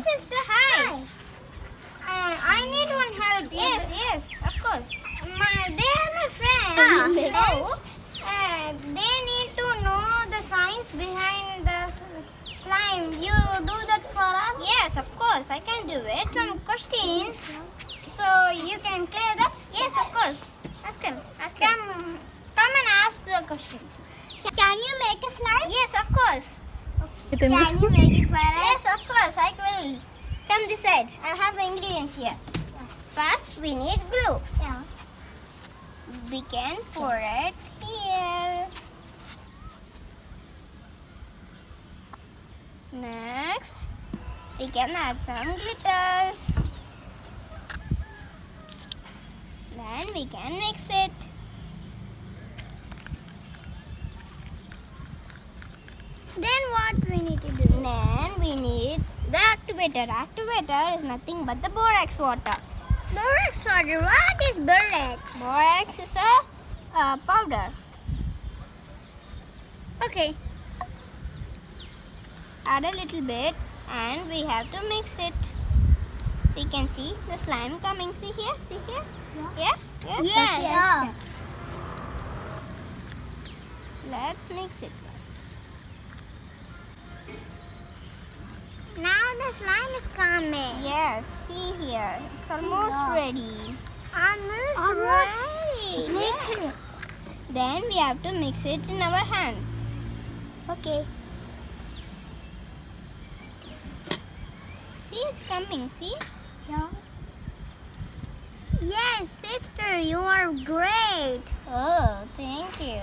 sister, hi. I need one help. Yes, of course. They are my friends. They need to know the science behind the slime. You do that for us? Yes, of course. I can do it. Some questions. So you can clear that? Yes, of course. Ask him. Come and ask the questions. Can you make a slime? Yes, of course. Can you make it for us? Yes, of course. I will. Come this side. I have the ingredients here. First, we need glue. Yeah. We can pour it here. Next, we can add some glitters. Then we can mix it. Then what we need to do? Then we need the activator. Activator is nothing but the borax water. Borax water? What is borax? Borax is a powder. Okay. Add a little bit and we have to mix it. We can see the slime coming. See here? See here? Yeah. Yes. Let's mix it. Now the slime is coming. Yes, see here. It's almost ready. Almost ready. Then we have to mix it in our hands. Okay. See, it's coming. See? Yeah. Yes, sister, you are great. Oh, thank you.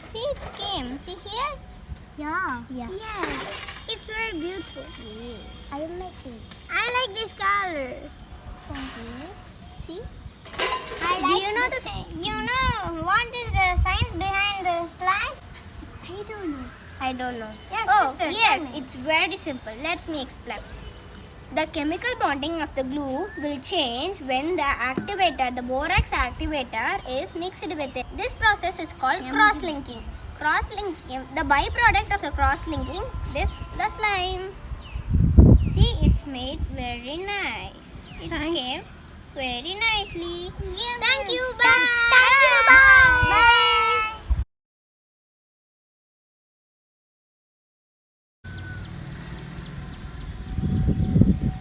See, it came. See here? Yeah. Yes. It's very beautiful. Yeah. I like it. I like this color. Thank you. See? You know what is the science behind the slime? I don't know. Yes, sister, yes, it's very simple. Let me explain. The chemical bonding of the glue will change when the activator, the borax activator, is mixed with it. This process is called cross-linking. Cross-linking, the byproduct of the cross-linking, the slime. See, it's made very nice. It came very nicely. Thank you. Bye.